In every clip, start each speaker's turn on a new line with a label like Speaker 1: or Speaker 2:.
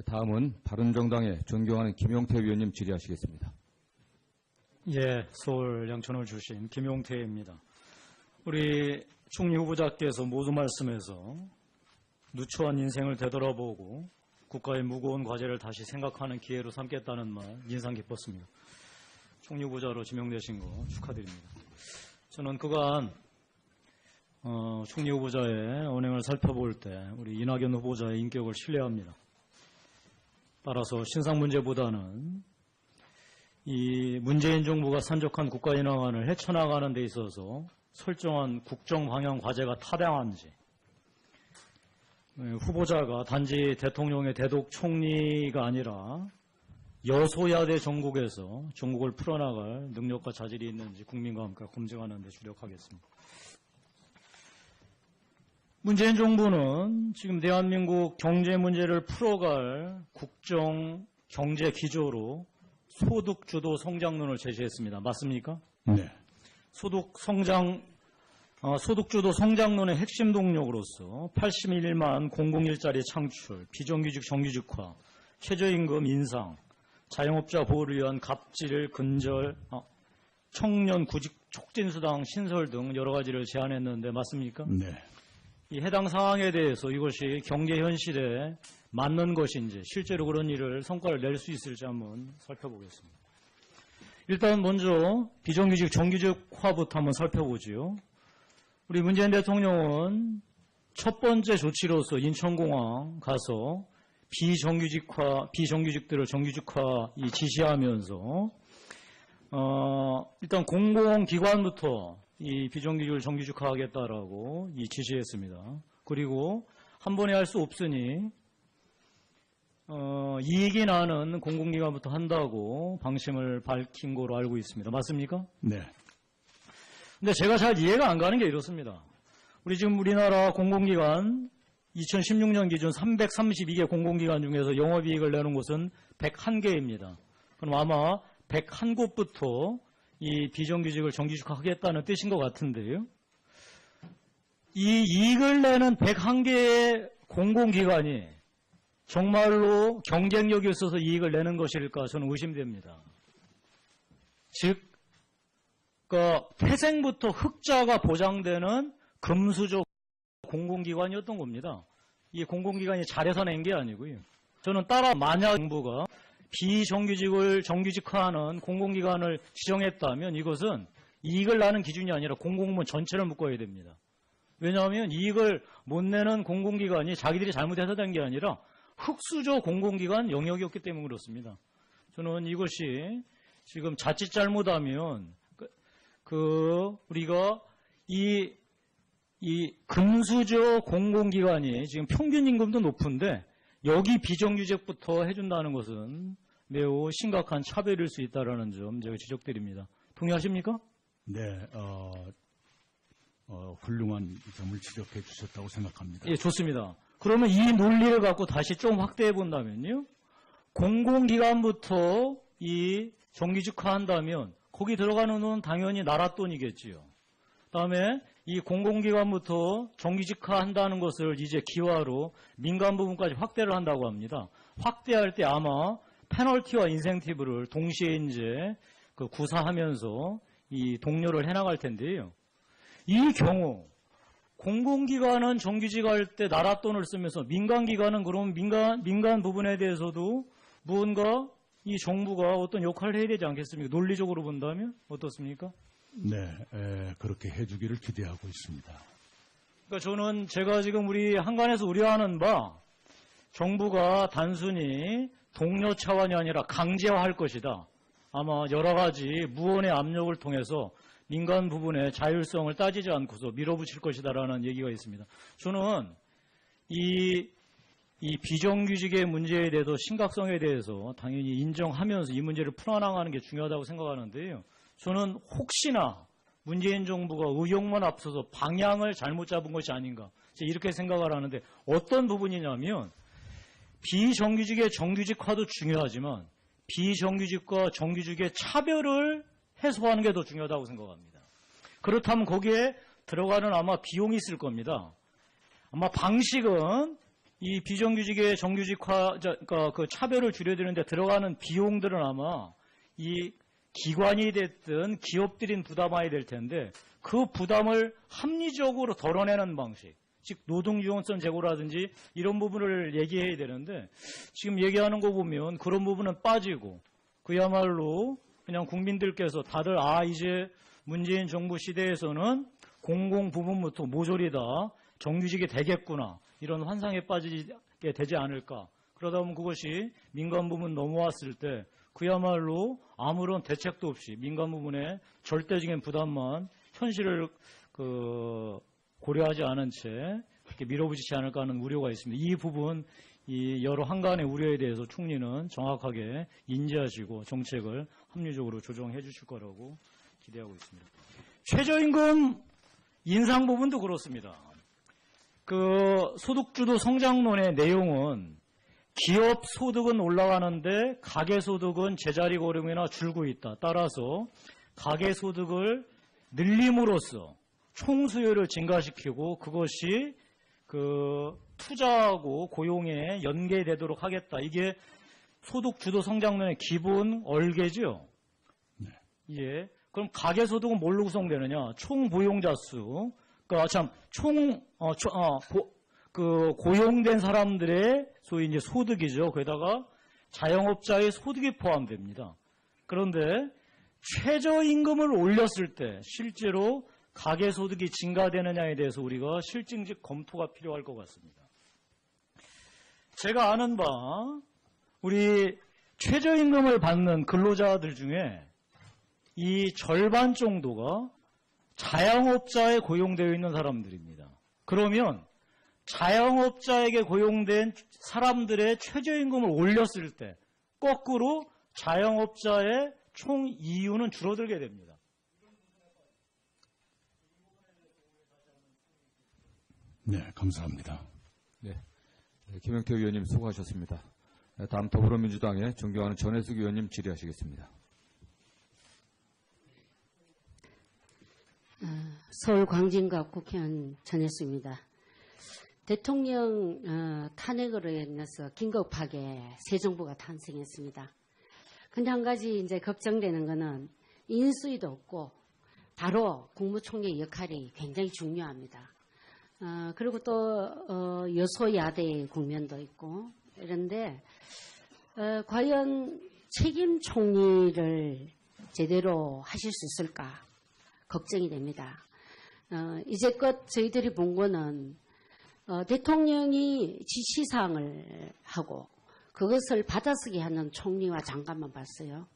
Speaker 1: 다음은 바른정당의 존경하는 김용태 의원님 질의하시겠습니다.
Speaker 2: 예, 서울 양천을 주신 김용태입니다. 우리 총리 후보자께서 모두 말씀에서 누추한 인생을 되돌아보고 국가의 무거운 과제를 다시 생각하는 기회로 삼겠다는 말 인상 깊었습니다. 총리 후보자로 지명되신 거 축하드립니다. 저는 그간 총리 후보자의 언행을 살펴볼 때 우리 이낙연 후보자의 인격을 신뢰합니다. 따라서 신상 문제보다는 이 문재인 정부가 산적한 국가 인왕안을 헤쳐나가는 데 있어서 설정한 국정 방향 과제가 타당한지, 후보자가 단지 대통령의 대독 총리가 아니라 여소야대 전국에서 전국을 풀어나갈 능력과 자질이 있는지 국민과 함께 검증하는 데 주력하겠습니다. 문재인 정부는 지금 대한민국 경제 문제를 풀어갈 국정 경제 기조로 소득주도 성장론을 제시했습니다. 맞습니까?
Speaker 3: 네.
Speaker 2: 소득주도 성장론의 핵심 동력으로서 81만 공공일자리 창출, 비정규직 정규직화, 최저임금 인상, 자영업자 보호를 위한 갑질, 근절, 청년 구직 촉진수당 신설 등 여러 가지를 제안했는데 맞습니까?
Speaker 3: 네.
Speaker 2: 이 해당 사항에 대해서 이것이 경제 현실에 맞는 것인지 실제로 그런 일을 성과를 낼 수 있을지 한번 살펴보겠습니다. 일단 먼저 비정규직 정규직화부터 한번 살펴보지요. 우리 문재인 대통령은 첫 번째 조치로서 인천공항 가서 비정규직들을 정규직화 지시하면서 일단 공공기관부터 이 비정규직을 정규직화하겠다라고 지시했습니다. 그리고 한 번에 할 수 없으니 이익이 나는 공공기관부터 한다고 방침을 밝힌 거로 알고 있습니다. 맞습니까?
Speaker 3: 네.
Speaker 2: 근데 제가 잘 이해가 안 가는 게 이렇습니다. 지금 우리나라 공공기관 2016년 기준 332개 공공기관 중에서 영업이익을 내는 곳은 101개입니다. 그럼 아마 101곳부터 이 비정규직을 정규직화하겠다는 뜻인 것 같은데요. 이 이익을 내는 101개의 공공기관이 정말로 경쟁력이 있어서 이익을 내는 것일까 저는 의심됩니다. 즉, 태생부터 흑자가 보장되는 금수저 공공기관이었던 겁니다. 이 공공기관이 잘해서 낸 게 아니고요. 저는 따라 만약 정부가 비정규직을 정규직화하는 공공기관을 지정했다면 이것은 이익을 나는 기준이 아니라 공공부문 전체를 묶어야 됩니다. 왜냐하면 이익을 못 내는 공공기관이 자기들이 잘못해서 된 게 아니라 흑수저 공공기관 영역이었기 때문에 그렇습니다. 저는 이것이 지금 자칫 잘못하면 우리가 이 금수저 공공기관이 지금 평균 임금도 높은데 여기 비정규직부터 해준다는 것은 매우 심각한 차별일 수 있다는 점 제가 지적드립니다. 동의하십니까?
Speaker 3: 네. 훌륭한 점을 지적해 주셨다고 생각합니다.
Speaker 2: 예, 좋습니다. 그러면 이 논리를 갖고 다시 좀 확대해 본다면요. 공공기관부터 이 정규직화한다면 거기 들어가는 돈은 당연히 나라 돈이겠지요. 그다음에 이 공공기관부터 정규직화한다는 것을 이제 기화로 민간 부분까지 확대를 한다고 합니다. 확대할 때 아마 페널티와 인센티브를 동시에 이제 구사하면서 이 동료를 해나갈 텐데요. 이 경우 공공기관은 정규직할 때 나라 돈을 쓰면서 민간기관은 그럼 민간 부분에 대해서도 무언가 이 정부가 어떤 역할을 해야 되지 않겠습니까? 논리적으로 본다면 어떻습니까?
Speaker 3: 네, 그렇게 해주기를 기대하고 있습니다.
Speaker 2: 그러니까 저는 제가 지금 우리 한간에서 우려하는 바 정부가 단순히 동료 차원이 아니라 강제화할 것이다. 아마 여러 가지 무언의 압력을 통해서 민간 부분의 자율성을 따지지 않고서 밀어붙일 것이다라는 얘기가 있습니다. 저는 이 비정규직의 문제에 대해서 심각성에 대해서 당연히 인정하면서 이 문제를 풀어나가는 게 중요하다고 생각하는데요. 저는 혹시나 문재인 정부가 의욕만 앞서서 방향을 잘못 잡은 것이 아닌가 이렇게 생각을 하는데 어떤 부분이냐면 비정규직의 정규직화도 중요하지만 비정규직과 정규직의 차별을 해소하는 게 더 중요하다고 생각합니다. 그렇다면 거기에 들어가는 아마 비용이 있을 겁니다. 아마 방식은 이 비정규직의 정규직화, 그러니까 그 차별을 줄여드는데 들어가는 비용들은 아마 이 기관이 됐든 기업들인 부담해야 될 텐데 그 부담을 합리적으로 덜어내는 방식, 즉 노동유연성 제고라든지 이런 부분을 얘기해야 되는데 지금 얘기하는 거 보면 그런 부분은 빠지고 그야말로 그냥 국민들께서 다들 이제 문재인 정부 시대에서는 공공 부문부터 모조리 다 정규직이 되겠구나 이런 환상에 빠지게 되지 않을까. 그러다 보면 그것이 민간 부문 넘어왔을 때 그야말로 아무런 대책도 없이 민간 부문의 절대적인 부담만 현실을 고려하지 않은 채 이렇게 밀어붙이지 않을까 하는 우려가 있습니다. 이 부분, 이 여러 한간의 우려에 대해서 총리는 정확하게 인지하시고 정책을 합리적으로 조정해 주실 거라고 기대하고 있습니다. 최저임금 인상 부분도 그렇습니다. 그 소득주도 성장론의 내용은 기업 소득은 올라가는데 가계 소득은 제자리 걸음이나 줄고 있다. 따라서 가계 소득을 늘림으로써 총 수요를 증가시키고 그것이 그 투자하고 고용에 연계되도록 하겠다. 이게 소득 주도 성장론의 기본 얼개죠.
Speaker 3: 네.
Speaker 2: 예. 그럼 가계 소득은 뭘로 구성되느냐? 총 보용자 수. 그러니까 참 고용된 사람들의 소위 이제 소득이죠. 거기다가 자영업자의 소득이 포함됩니다. 그런데 최저임금을 올렸을 때 실제로 가계소득이 증가되느냐에 대해서 우리가 실증적 검토가 필요할 것 같습니다. 제가 아는 바 우리 최저임금을 받는 근로자들 중에 이 절반 정도가 자영업자에 고용되어 있는 사람들입니다. 그러면 자영업자에게 고용된 사람들의 최저임금을 올렸을 때 거꾸로 자영업자의 총 이윤은 줄어들게 됩니다.
Speaker 3: 네, 감사합니다.
Speaker 1: 네. 김영태 의원님 수고하셨습니다. 다음 더불어민주당의 존경하는 전혜숙 의원님 질의하시겠습니다.
Speaker 4: 서울 광진갑 국회의원 전혜숙입니다. 대통령 탄핵으로 인해서 긴급하게 새 정부가 탄생했습니다. 근데 한 가지 이제 걱정되는 거는 인수위도 없고 바로 국무총리의 역할이 굉장히 중요합니다. 그리고 또 여소야대의 국면도 있고 이런데 과연 책임 총리를 제대로 하실 수 있을까 걱정이 됩니다. 이제껏 저희들이 본 거는 대통령이 지시사항을 하고 그것을 받아쓰게 하는 총리와 장관만 봤어요.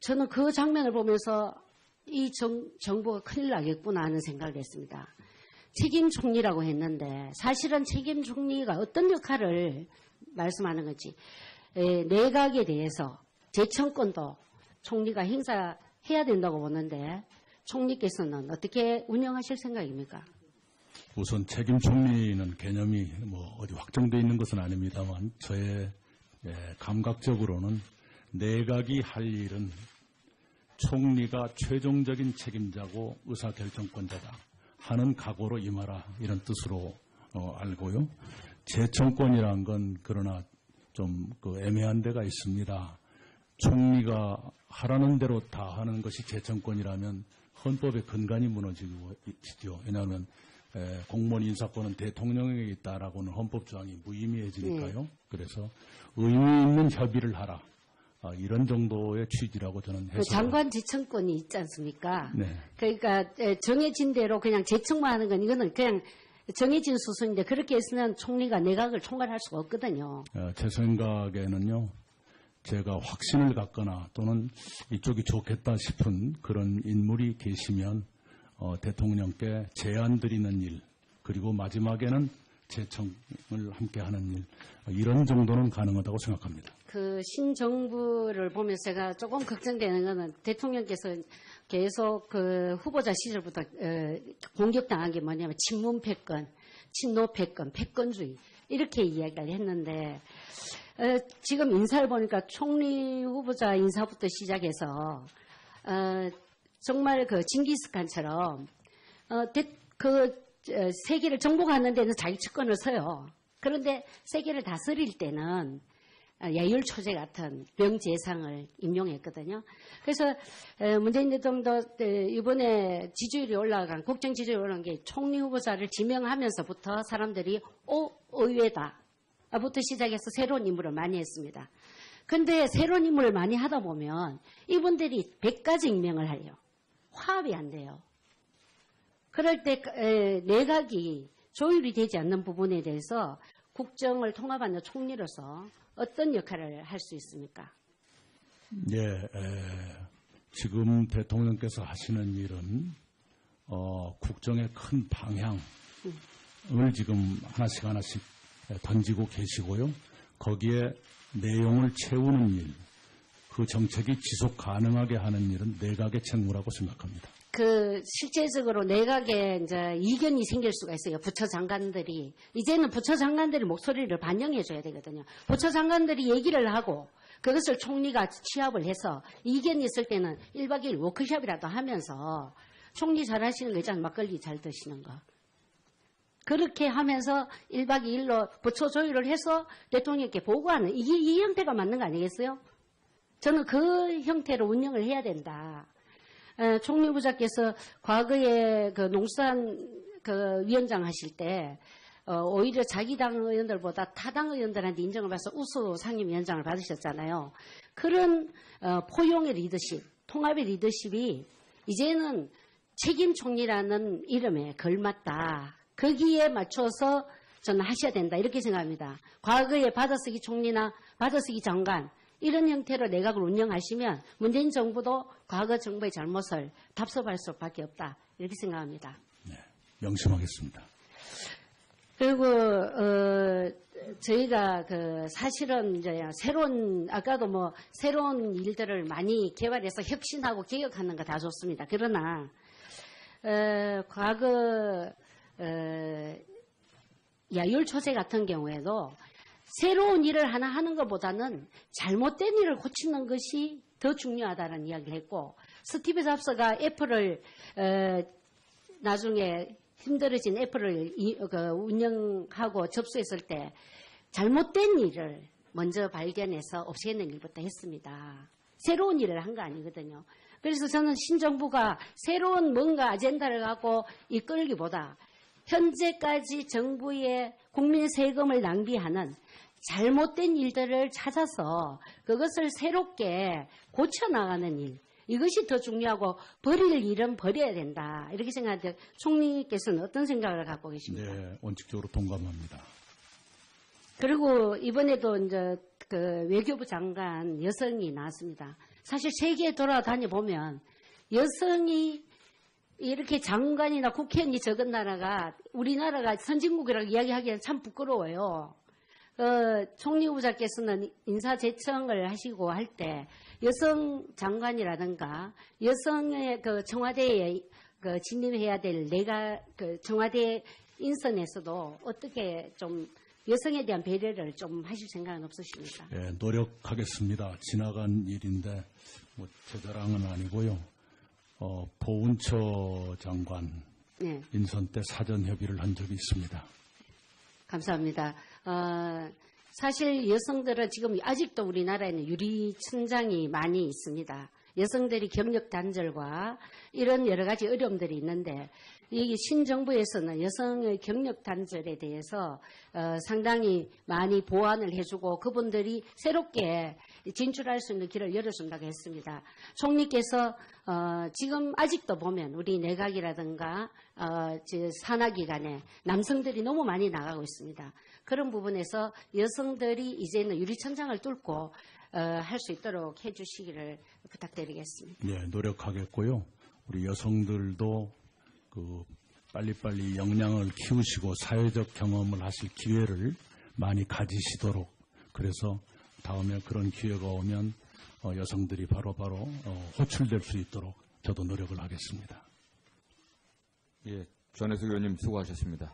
Speaker 4: 저는 그 장면을 보면서 이 정부가 큰일 나겠구나 하는 생각을 했습니다. 책임 총리라고 했는데 사실은 책임 총리가 어떤 역할을 말씀하는 건지 내각에 대해서 재청권도 총리가 행사해야 된다고 보는데 총리께서는 어떻게 운영하실 생각입니까?
Speaker 3: 우선 책임 총리는 개념이 어디 확정되어 있는 것은 아닙니다만 저의 감각적으로는 내각이 할 일은 총리가 최종적인 책임자고 의사결정권자다 하는 각오로 임하라 이런 뜻으로 알고요. 재청권이란 건 그러나 좀 애매한 데가 있습니다. 총리가 하라는 대로 다 하는 것이 재청권이라면 헌법의 근간이 무너지죠. 왜냐하면 공무원 인사권은 대통령에게 있다라고는 헌법 조항이 무의미해지니까요. 그래서 의미 있는 협의를 하라. 이런 정도의 취지라고 저는 해서
Speaker 4: 장관 재청권이 있지 않습니까?
Speaker 3: 네.
Speaker 4: 그러니까 정해진 대로 그냥 재청만 하는 건 이거는 그냥 정해진 수순인데 그렇게 했으면 총리가 내각을 총괄할 수가 없거든요.
Speaker 3: 제 생각에는요. 제가 확신을 갖거나 또는 이쪽이 좋겠다 싶은 그런 인물이 계시면 대통령께 제안 드리는 일 그리고 마지막에는 재청을 함께 하는 일 이런 정도는 가능하다고 생각합니다.
Speaker 4: 그 신정부를 보면서 제가 조금 걱정되는 것은 대통령께서 계속 그 후보자 시절부터 공격당한 게 뭐냐면 친문 패권, 친노 패권, 패권주의 이렇게 이야기를 했는데 지금 인사를 보니까 총리 후보자 인사부터 시작해서 정말 그 징기스칸처럼 그 세계를 정복하는 데는 자기 측근을 서요. 그런데 세계를 다스릴 때는 예율초제 같은 명재상을 임용했거든요. 그래서 문재인 대통령도 이번에 지지율이 올라간 국정 지지율이 올라간 게 총리 후보자를 지명하면서부터 사람들이 의외다 부터 시작해서 새로운 임무를 많이 했습니다. 그런데 새로운 임무를 많이 하다 보면 이분들이 100가지 임명을 해요. 화합이 안 돼요. 그럴 때 내각이 조율이 되지 않는 부분에 대해서 국정을 통합하는 총리로서 어떤 역할을 할 수 있습니까?
Speaker 3: 예, 지금 대통령께서 하시는 일은 국정의 큰 방향을 지금 하나씩 던지고 계시고요. 거기에 내용을 채우는 일, 그 정책이 지속 가능하게 하는 일은 내각의 책무라고 생각합니다.
Speaker 4: 실제적으로 내각에 이제 이견이 생길 수가 있어요. 부처 장관들이. 이제는 부처 장관들이 목소리를 반영해줘야 되거든요. 부처 장관들이 얘기를 하고 그것을 총리가 취합을 해서 이견이 있을 때는 1박 2일 워크숍이라도 하면서 총리 잘하시는 거 있잖아요. 막걸리 잘 드시는 거. 그렇게 하면서 1박 2일로 부처 조율을 해서 대통령께 보고하는 이 형태가 맞는 거 아니겠어요? 저는 그 형태로 운영을 해야 된다. 총리 후보자께서 과거에 그 농수산 위원장 하실 때 오히려 자기 당 의원들보다 타당 의원들한테 인정을 받아서 우수 상임위원장을 받으셨잖아요. 그런 포용의 리더십, 통합의 리더십이 이제는 책임 총리라는 이름에 걸맞다. 거기에 맞춰서 저는 하셔야 된다 이렇게 생각합니다. 과거에 받아쓰기 총리나 받아쓰기 장관 이런 형태로 내각을 운영하시면 문재인 정부도 과거 정부의 잘못을 답습할 수밖에 없다 이렇게 생각합니다.
Speaker 3: 네, 명심하겠습니다.
Speaker 4: 그리고 저희가 사실은 이제 아까도 새로운 일들을 많이 개발해서 혁신하고 개혁하는 거 다 좋습니다. 그러나 과거 야율초제 같은 경우에도 새로운 일을 하나 하는 것보다는 잘못된 일을 고치는 것이 더 중요하다는 이야기를 했고 스티브 잡스가 애플을 나중에 힘들어진 애플을 운영하고 접수했을 때 잘못된 일을 먼저 발견해서 없애는 일부터 했습니다. 새로운 일을 한 거 아니거든요. 그래서 저는 신정부가 새로운 뭔가 아젠다를 갖고 이끌기보다 현재까지 정부의 국민 세금을 낭비하는 잘못된 일들을 찾아서 그것을 새롭게 고쳐나가는 일, 이것이 더 중요하고 버릴 일은 버려야 된다. 이렇게 생각하는데 총리께서는 어떤 생각을 갖고 계십니까?
Speaker 3: 네, 원칙적으로 동감합니다.
Speaker 4: 그리고 이번에도 이제 외교부 장관 여성이 나왔습니다. 사실 세계에 돌아다녀 보면 여성이 이렇게 장관이나 국회의원이 적은 나라가 우리나라가 선진국이라고 이야기하기에는 참 부끄러워요. 총리 후보자께서는 인사제청을 하시고 할 때 여성 장관이라든가 여성의 청와대에 진입해야 될 청와대 인선에서도 어떻게 좀 여성에 대한 배려를 좀 하실 생각은 없으십니까?
Speaker 3: 네, 노력하겠습니다. 지나간 일인데 제 자랑은 아니고요. 보훈처 장관
Speaker 4: 네.
Speaker 3: 인선 때 사전 협의를 한 적이 있습니다.
Speaker 4: 감사합니다. 사실 여성들은 지금 아직도 우리나라에는 유리천장이 많이 있습니다. 여성들이 경력 단절과 이런 여러 가지 어려움들이 있는데 이 신정부에서는 여성의 경력 단절에 대해서 상당히 많이 보완을 해주고 그분들이 새롭게 진출할 수 있는 길을 열어준다고 했습니다. 총리께서 지금 아직도 보면 우리 내각이라든가 산하기관에 남성들이 너무 많이 나가고 있습니다. 그런 부분에서 여성들이 이제는 유리천장을 뚫고 할 수 있도록 해주시기를 부탁드리겠습니다.
Speaker 3: 네, 노력하겠고요. 우리 여성들도 빨리빨리 역량을 키우시고 사회적 경험을 하실 기회를 많이 가지시도록 그래서 다음에 그런 기회가 오면 여성들이 바로바로 호출될 수 있도록 저도 노력을 하겠습니다.
Speaker 1: 예, 전혜숙 의원님 수고하셨습니다.